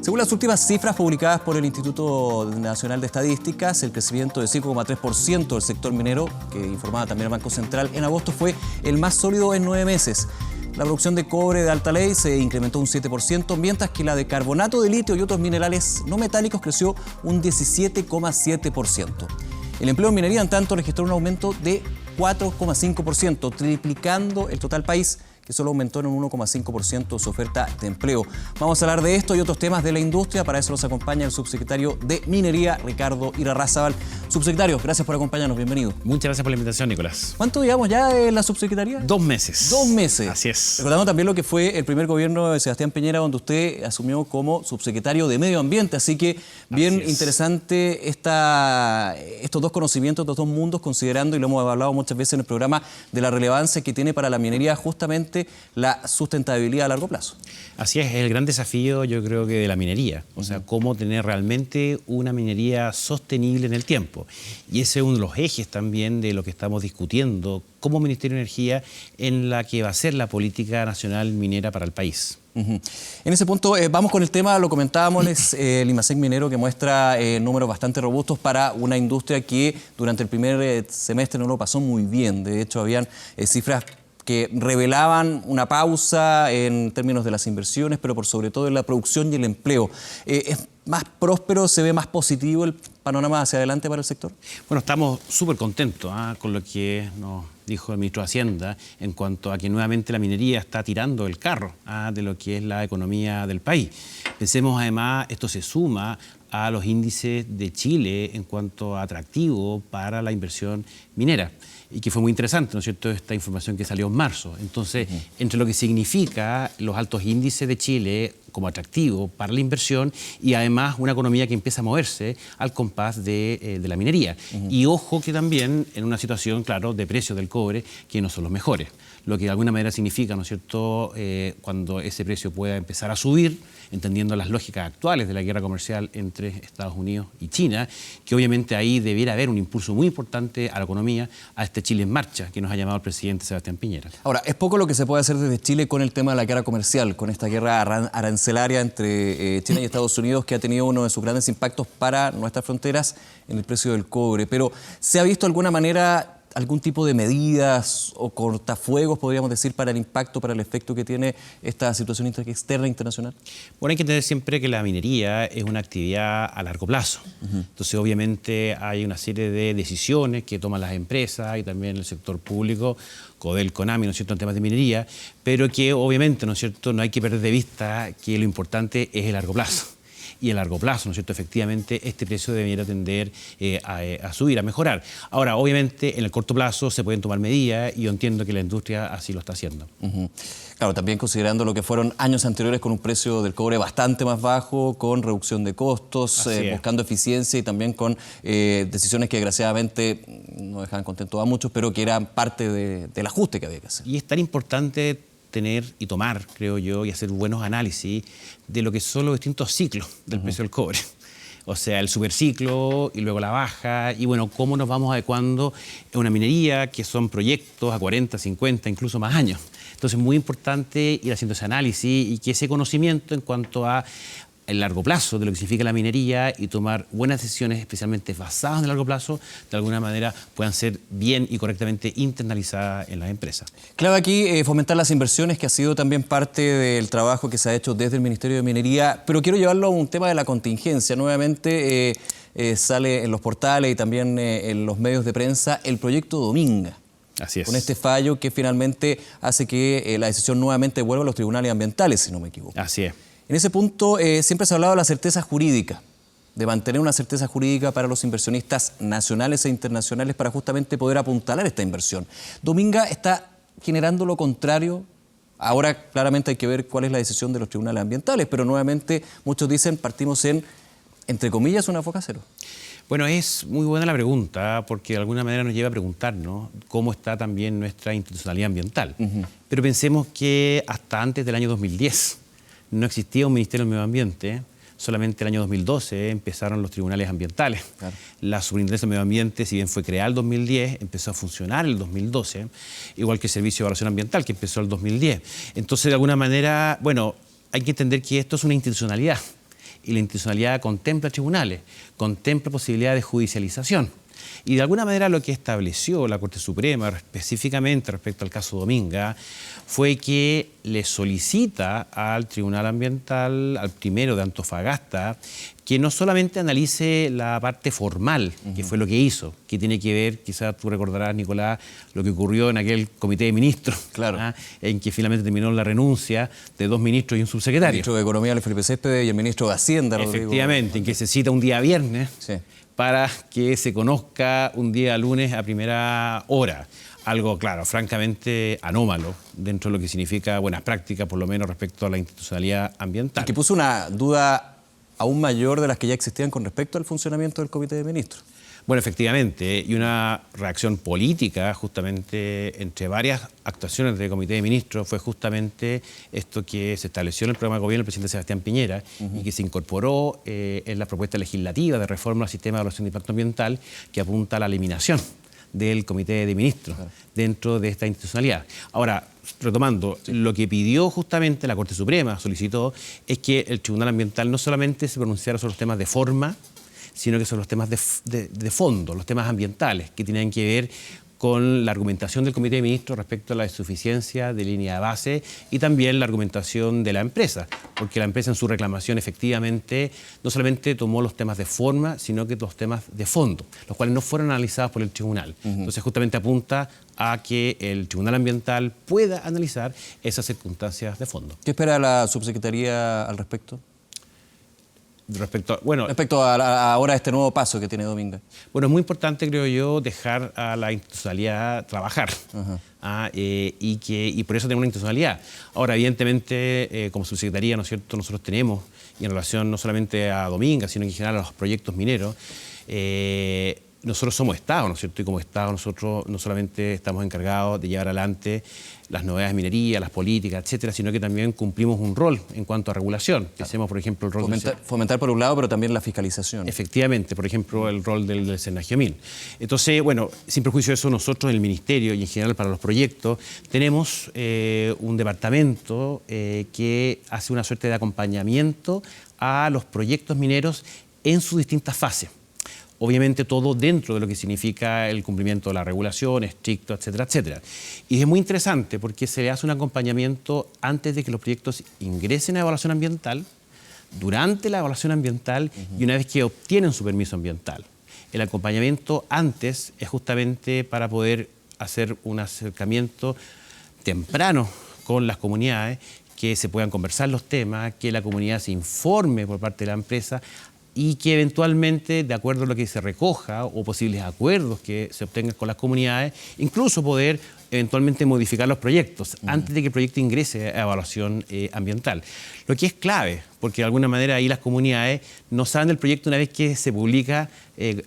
Según las últimas cifras publicadas por el Instituto Nacional de Estadísticas, el crecimiento de 5,3% del sector minero, que informaba también el Banco Central, en agosto fue el más sólido en 9 meses. La producción de cobre de alta ley se incrementó un 7%, mientras que la de carbonato de litio y otros minerales no metálicos creció un 17,7%. El empleo en minería, en tanto, registró un aumento de 4,5%, triplicando el total país, que solo aumentó en un 1,5% su oferta de empleo. Vamos a hablar de esto y otros temas de la industria. Para eso nos acompaña el subsecretario de Minería, Ricardo Irarrázaval. Subsecretario, gracias por acompañarnos. Bienvenido. Muchas gracias por la invitación, Nicolás. ¿Cuánto llevamos ya en la subsecretaría? 2 meses. 2 meses. Así es. Recordando también lo que fue el primer gobierno de Sebastián Piñera, donde usted asumió como subsecretario de Medio Ambiente. Así que bien interesante estos dos conocimientos, estos dos mundos, considerando, y lo hemos hablado muchas veces en el programa, de la relevancia que tiene para la minería justamente la sustentabilidad a largo plazo. Así es el gran desafío, yo creo que de la minería. O sea, cómo tener realmente una minería sostenible en el tiempo. Y ese es uno de los ejes también de lo que estamos discutiendo como Ministerio de Energía en la que va a ser la política nacional minera para el país. En ese punto, vamos con el tema, lo comentábamos, es el IMASEC minero, que muestra números bastante robustos para una industria que durante el primer semestre no lo pasó muy bien. De hecho, habían cifras que revelaban una pausa en términos de las inversiones, pero por sobre todo en la producción y el empleo. ¿Es más próspero, se ve más positivo el panorama hacia adelante para el sector? Bueno, estamos súper contentos con lo que nos dijo el ministro de Hacienda en cuanto a que nuevamente la minería está tirando el carro de lo que es la economía del país. Pensemos además, esto se suma a los índices de Chile en cuanto a atractivo para la inversión minera. Y que fue muy interesante, ¿no es cierto?, esta información que salió en marzo. Entonces, entre lo que significa los altos índices de Chile como atractivo para la inversión y además una economía que empieza a moverse al compás de la minería. Y ojo que también en una situación, claro, de precios del cobre que no son los mejores. Lo que de alguna manera significa, ¿no es cierto?, cuando ese precio pueda empezar a subir, entendiendo las lógicas actuales de la guerra comercial entre Estados Unidos y China, que obviamente ahí debiera haber un impulso muy importante a la economía, a este Chile en marcha que nos ha llamado el presidente Sebastián Piñera. Ahora, es poco lo que se puede hacer desde Chile con el tema de la guerra comercial, con esta guerra arancelaria entre China y Estados Unidos, que ha tenido uno de sus grandes impactos para nuestras fronteras en el precio del cobre. Pero, ¿se ha visto de alguna manera algún tipo de medidas o cortafuegos, podríamos decir, para el impacto, para el efecto que tiene esta situación externa internacional? Bueno, hay que entender siempre que la minería es una actividad a largo plazo. Entonces, obviamente, hay una serie de decisiones que toman las empresas y también el sector público, CODEL, CONAMI, ¿no es cierto?, en temas de minería, pero que obviamente, ¿no es cierto?, no hay que perder de vista que lo importante es el largo plazo. Y a largo plazo, ¿no es cierto?, efectivamente, este precio debería tender a subir, a mejorar. Ahora, obviamente, en el corto plazo se pueden tomar medidas y yo entiendo que la industria así lo está haciendo. Claro, también considerando lo que fueron años anteriores con un precio del cobre bastante más bajo, con reducción de costos, buscando eficiencia y también con decisiones que desgraciadamente no dejaban contentos a muchos, pero que eran parte del ajuste que había que hacer. Y es tan importante tener y tomar, creo yo, y hacer buenos análisis de lo que son los distintos ciclos del precio del cobre. O sea, el superciclo y luego la baja, y bueno, cómo nos vamos adecuando en una minería que son proyectos a 40, 50, incluso más años. Entonces, muy importante ir haciendo ese análisis y que ese conocimiento en cuanto a el largo plazo de lo que significa la minería y tomar buenas decisiones, especialmente basadas en el largo plazo, de alguna manera puedan ser bien y correctamente internalizadas en las empresas. Clave aquí fomentar las inversiones, que ha sido también parte del trabajo que se ha hecho desde el Ministerio de Minería, pero quiero llevarlo a un tema de la contingencia. Nuevamente sale en los portales y también en los medios de prensa el proyecto Dominga. Así es. Con este fallo que finalmente hace que la decisión nuevamente vuelva a los tribunales ambientales, si no me equivoco. Así es. En ese punto siempre se ha hablado de la certeza jurídica, de mantener una certeza jurídica para los inversionistas nacionales e internacionales para justamente poder apuntalar esta inversión. Dominga está generando lo contrario. Ahora claramente hay que ver cuál es la decisión de los tribunales ambientales, pero nuevamente muchos dicen partimos en, entre comillas, una foca cero. Bueno, es muy buena la pregunta porque de alguna manera nos lleva a preguntarnos cómo está también nuestra institucionalidad ambiental. Pero pensemos que hasta antes del año 2010 no existía un Ministerio del Medio Ambiente. Solamente el año 2012 empezaron los tribunales ambientales. Claro. La Superintendencia del Medio Ambiente, si bien fue creada el 2010, empezó a funcionar el 2012, igual que el Servicio de Evaluación Ambiental, que empezó el 2010. Entonces, de alguna manera, bueno, hay que entender que esto es una institucionalidad y la institucionalidad contempla tribunales, contempla posibilidad de judicialización. Y de alguna manera lo que estableció la Corte Suprema, específicamente respecto al caso Dominga, fue que le solicita al Tribunal Ambiental, al primero de Antofagasta, que no solamente analice la parte formal, que fue lo que hizo, que tiene que ver, quizás tú recordarás, Nicolás, lo que ocurrió en aquel comité de ministros, claro, en que finalmente terminó la renuncia de 2 ministros y un subsecretario. El ministro de Economía, Felipe Céspedes, y el ministro de Hacienda, Rodrigo. Efectivamente, en que se cita un día viernes, sí, para que se conozca un día lunes a primera hora. Algo, claro, francamente anómalo dentro de lo que significa buenas prácticas, por lo menos respecto a la institucionalidad ambiental. Y que puso una duda aún mayor de las que ya existían con respecto al funcionamiento del Comité de Ministros. Bueno, efectivamente, y una reacción política justamente entre varias actuaciones del Comité de Ministros fue justamente esto que se estableció en el programa de gobierno del presidente Sebastián Piñera y que se incorporó en la propuesta legislativa de reforma al sistema de evaluación de impacto ambiental que apunta a la eliminación del Comité de Ministros dentro de esta institucionalidad. Ahora, retomando, lo que pidió justamente la Corte Suprema, solicitó, es que el Tribunal Ambiental no solamente se pronunciara sobre los temas de forma, sino que sobre los temas de fondo, los temas ambientales, que tienen que ver con la argumentación del Comité de Ministros respecto a la insuficiencia de línea de base y también la argumentación de la empresa, porque la empresa en su reclamación efectivamente no solamente tomó los temas de forma, sino que los temas de fondo, los cuales no fueron analizados por el tribunal. Entonces justamente apunta a que el Tribunal Ambiental pueda analizar esas circunstancias de fondo. ¿Qué espera la subsecretaría al respecto? Respecto a ahora este nuevo paso que tiene Dominga. Bueno, es muy importante, creo yo, dejar a la institucionalidad trabajar y por eso tenemos una institucionalidad. Ahora, evidentemente, como subsecretaría, ¿no es cierto?, nosotros tenemos, y en relación no solamente a Dominga, sino en general a los proyectos mineros, nosotros somos Estado, ¿no es cierto? Y como Estado nosotros no solamente estamos encargados de llevar adelante las novedades de minería, las políticas, etcétera, sino que también cumplimos un rol en cuanto a regulación. Hacemos, por ejemplo, el rol fomentar por un lado, pero también la fiscalización. Efectivamente, por ejemplo, el rol del Senagio-Mil. Entonces, bueno, sin perjuicio de eso, nosotros en el Ministerio y en general para los proyectos tenemos un departamento que hace una suerte de acompañamiento a los proyectos mineros en sus distintas fases. Obviamente todo dentro de lo que significa el cumplimiento de la regulación, estricto, etcétera, etcétera. Y es muy interesante porque se le hace un acompañamiento antes de que los proyectos ingresen a evaluación ambiental, durante la evaluación ambiental y una vez que obtienen su permiso ambiental. El acompañamiento antes es justamente para poder hacer un acercamiento temprano con las comunidades, que se puedan conversar los temas, que la comunidad se informe por parte de la empresa y que eventualmente, de acuerdo a lo que se recoja o posibles acuerdos que se obtengan con las comunidades, incluso poder eventualmente modificar los proyectos antes de que el proyecto ingrese a evaluación ambiental. Lo que es clave, porque de alguna manera ahí las comunidades no saben del proyecto una vez que se publica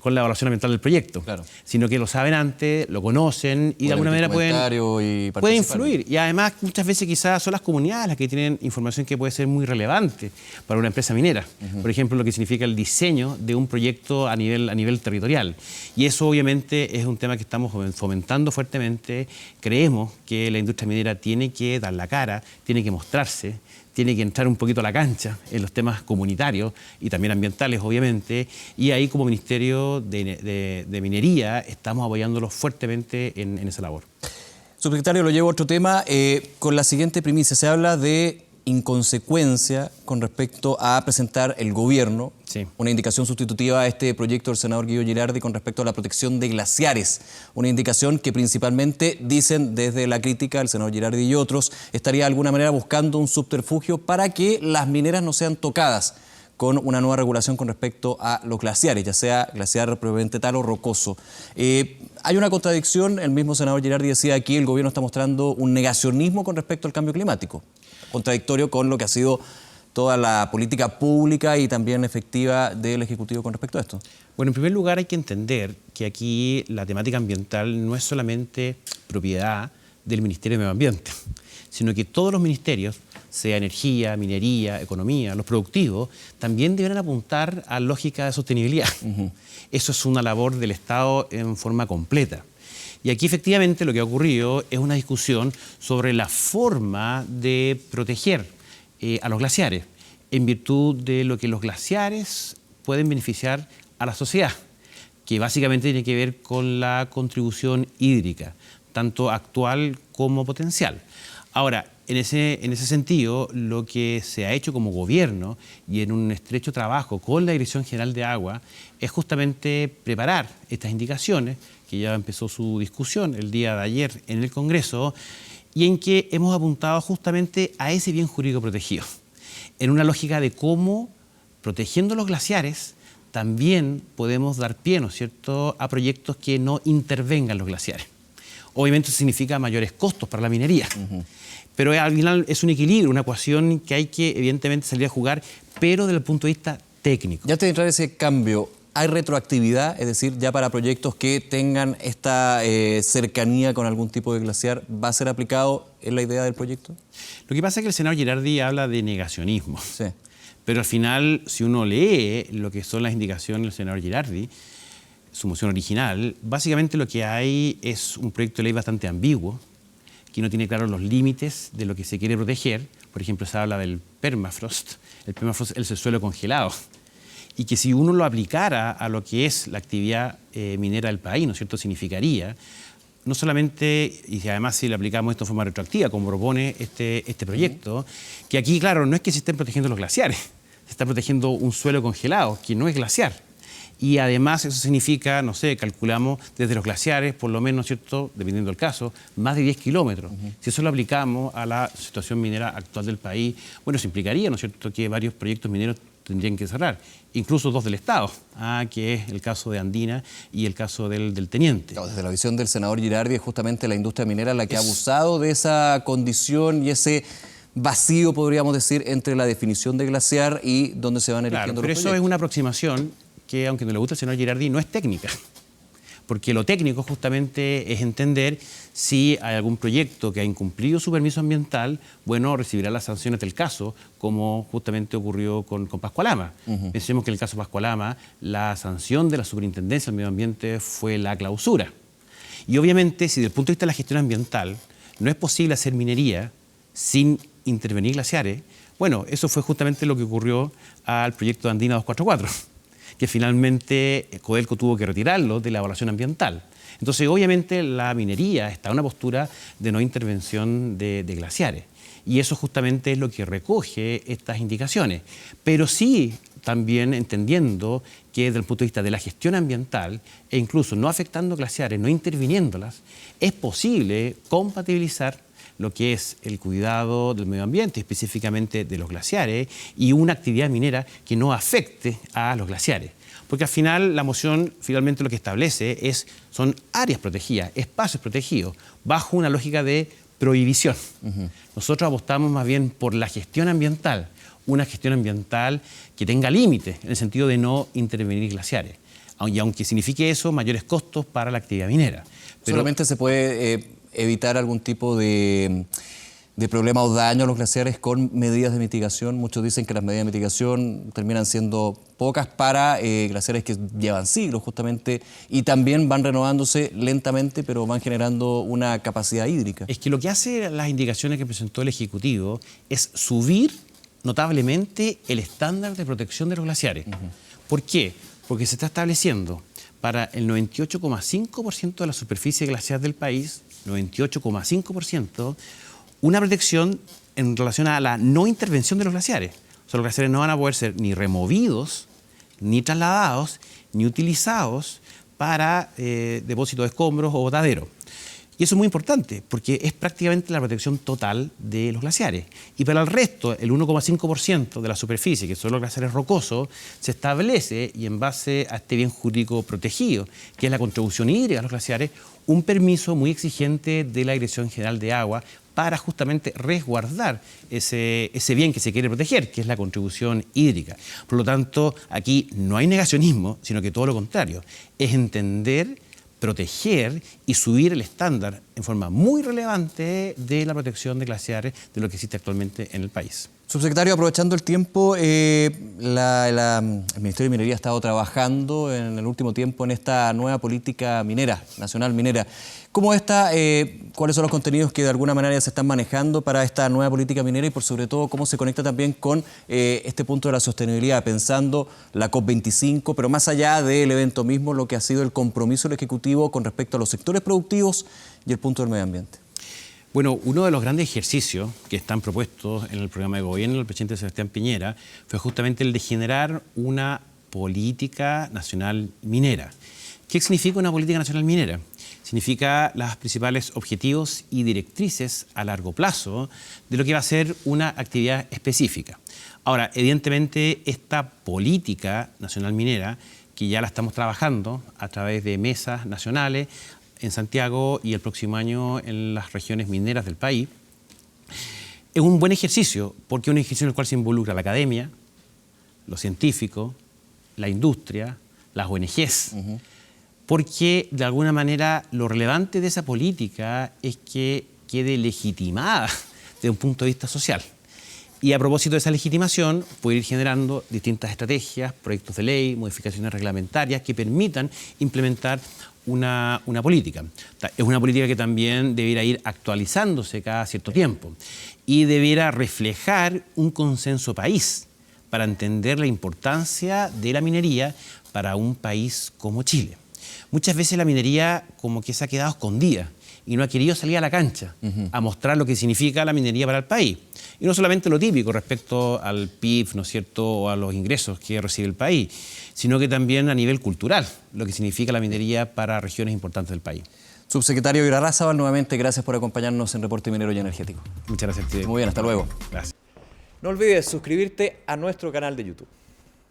con la evaluación ambiental del proyecto, sino que lo saben antes, lo conocen y de alguna manera pueden influir. Y además muchas veces quizás son las comunidades las que tienen información que puede ser muy relevante para una empresa minera. Por ejemplo, lo que significa el diseño de un proyecto a nivel territorial. Y eso obviamente es un tema que estamos fomentando fuertemente. Creemos que la industria minera tiene que dar la cara, tiene que mostrarse, tiene que entrar un poquito a la cancha en los temas comunitarios y también ambientales, obviamente, y ahí como Ministerio de Minería estamos apoyándolos fuertemente en esa labor. Subsecretario, lo llevo a otro tema. Con la siguiente primicia, se habla de inconsecuencia con respecto a presentar el gobierno una indicación sustitutiva a este proyecto del senador Guido Girardi con respecto a la protección de glaciares. Una indicación que principalmente dicen desde la crítica, el senador Girardi y otros, estaría de alguna manera buscando un subterfugio para que las mineras no sean tocadas con una nueva regulación con respecto a los glaciares, ya sea glaciar propiamente tal o rocoso. Hay una contradicción, el mismo senador Girardi decía aquí, el gobierno está mostrando un negacionismo con respecto al cambio climático, contradictorio con lo que ha sido toda la política pública y también efectiva del Ejecutivo con respecto a esto. Bueno, en primer lugar hay que entender que aquí la temática ambiental no es solamente propiedad del Ministerio de Medio Ambiente, sino que todos los ministerios, sea energía, minería, economía, los productivos, también deberán apuntar a lógica de sostenibilidad. Eso es una labor del Estado en forma completa. Y aquí efectivamente lo que ha ocurrido es una discusión sobre la forma de proteger a los glaciares. en virtud de lo que los glaciares pueden beneficiar a la sociedad, que básicamente tiene que ver con la contribución hídrica, tanto actual como potencial. Ahora, en ese sentido, lo que se ha hecho como gobierno y en un estrecho trabajo con la Dirección General de Agua es justamente preparar estas indicaciones, que ya empezó su discusión el día de ayer en el Congreso, y en que hemos apuntado justamente a ese bien jurídico protegido, en una lógica de cómo, protegiendo los glaciares, también podemos dar pie, ¿no es cierto?, a proyectos que no intervengan los glaciares. Obviamente eso significa mayores costos para la minería, pero al final es un equilibrio, una ecuación que hay que evidentemente salir a jugar, pero desde el punto de vista técnico. Ya antes de entrar ese cambio, ¿hay retroactividad? Es decir, ya para proyectos que tengan esta cercanía con algún tipo de glaciar, ¿va a ser aplicado en la idea del proyecto? Lo que pasa es que el senador Girardi habla de negacionismo. Sí. Pero al final, si uno lee lo que son las indicaciones del senador Girardi, su moción original, básicamente lo que hay es un proyecto de ley bastante ambiguo, que no tiene claros los límites de lo que se quiere proteger. Por ejemplo, se habla del permafrost. El permafrost es el suelo congelado. Y que si uno lo aplicara a lo que es la actividad minera del país, ¿no es cierto?, significaría, no solamente, y además si le aplicamos esto de forma retroactiva, como propone este proyecto, que aquí, claro, no es que se estén protegiendo los glaciares, se está protegiendo un suelo congelado, que no es glaciar. Y además eso significa, no sé, calculamos desde los glaciares, por lo menos, ¿no es cierto?, dependiendo del caso, más de 10 kilómetros. Si eso lo aplicamos a la situación minera actual del país, bueno, eso implicaría, ¿no es cierto?, que varios proyectos mineros tendrían que cerrar, incluso 2 del Estado, que es el caso de Andina y el caso del Teniente. Claro, desde la visión del senador Girardi es justamente la industria minera la que ha abusado de esa condición y ese vacío, podríamos decir, entre la definición de glaciar y donde se van erigiendo los proyectos. Pero eso es una aproximación que, aunque no le guste al senador Girardi, no es técnica. Porque lo técnico justamente es entender si hay algún proyecto que ha incumplido su permiso ambiental, bueno, recibirá las sanciones del caso, como justamente ocurrió con Pascualama. Pensemos que en el caso Pascualama, la sanción de la Superintendencia del Medio Ambiente fue la clausura. Y obviamente, si desde el punto de vista de la gestión ambiental no es posible hacer minería sin intervenir glaciares, bueno, eso fue justamente lo que ocurrió al proyecto de Andina 244. Que finalmente Codelco tuvo que retirarlo de la evaluación ambiental. Entonces, obviamente, la minería está en una postura de no intervención de glaciares. Y eso justamente es lo que recoge estas indicaciones. Pero sí, también entendiendo que desde el punto de vista de la gestión ambiental, e incluso no afectando glaciares, no interviniéndolas, es posible compatibilizar lo que es el cuidado del medio ambiente, específicamente de los glaciares, y una actividad minera que no afecte a los glaciares. Porque al final la moción finalmente lo que establece son áreas protegidas, espacios protegidos, bajo una lógica de prohibición. Nosotros apostamos más bien por la gestión ambiental, una gestión ambiental que tenga límites, en el sentido de no intervenir glaciares. Y aunque signifique eso, mayores costos para la actividad minera. Pero solamente se puede evitar algún tipo de problema o daño a los glaciares con medidas de mitigación. Muchos dicen que las medidas de mitigación terminan siendo pocas para glaciares que llevan siglos justamente y también van renovándose lentamente, pero van generando una capacidad hídrica. Es que lo que hace las indicaciones que presentó el Ejecutivo es subir notablemente el estándar de protección de los glaciares. ¿Por qué? Porque se está estableciendo para el 98,5% de la superficie glaciar del país, 98,5%, una protección en relación a la no intervención de los glaciares. O sea, los glaciares no van a poder ser ni removidos, ni trasladados, ni utilizados para depósito de escombros o botaderos. Y eso es muy importante, porque es prácticamente la protección total de los glaciares. Y para el resto, el 1,5% de la superficie, que son los glaciares rocosos, se establece, y en base a este bien jurídico protegido, que es la contribución hídrica a los glaciares, un permiso muy exigente de la Dirección General de Agua para justamente resguardar ese bien que se quiere proteger, que es la contribución hídrica. Por lo tanto, aquí no hay negacionismo, sino que todo lo contrario. Es entender, proteger y subir el estándar en forma muy relevante de la protección de glaciares de lo que existe actualmente en el país. Subsecretario, aprovechando el tiempo, el Ministerio de Minería ha estado trabajando en el último tiempo en esta nueva política minera, nacional minera. ¿Cómo está? ¿Cuáles son los contenidos que de alguna manera se están manejando para esta nueva política minera y por sobre todo cómo se conecta también con este punto de la sostenibilidad, pensando la COP25, pero más allá del evento mismo, lo que ha sido el compromiso del Ejecutivo con respecto a los sectores productivos y el punto del medio ambiente? Bueno, uno de los grandes ejercicios que están propuestos en el programa de gobierno del presidente Sebastián Piñera fue justamente el de generar una política nacional minera. ¿Qué significa una política nacional minera? Significa los principales objetivos y directrices a largo plazo de lo que va a ser una actividad específica. Ahora, evidentemente, esta política nacional minera, que ya la estamos trabajando a través de mesas nacionales, en Santiago y el próximo año en las regiones mineras del país, es un buen ejercicio, porque es un ejercicio en el cual se involucra la academia, los científicos, la industria, las ONGs, porque de alguna manera lo relevante de esa política es que quede legitimada desde un punto de vista social. Y a propósito de esa legitimación, puede ir generando distintas estrategias, proyectos de ley, modificaciones reglamentarias que permitan implementar una política. Es una política que también debiera ir actualizándose cada cierto tiempo y debiera reflejar un consenso país para entender la importancia de la minería para un país como Chile. Muchas veces la minería como que se ha quedado escondida y no ha querido salir a la cancha a mostrar lo que significa la minería para el país. Y no solamente lo típico respecto al PIB, ¿no es cierto?, o a los ingresos que recibe el país, sino que también a nivel cultural, lo que significa la minería para regiones importantes del país. Subsecretario Irarrázaval, nuevamente gracias por acompañarnos en Reporte Minero y Energético. Muchas gracias a ti. Muy bien, hasta luego. Gracias. No olvides suscribirte a nuestro canal de YouTube.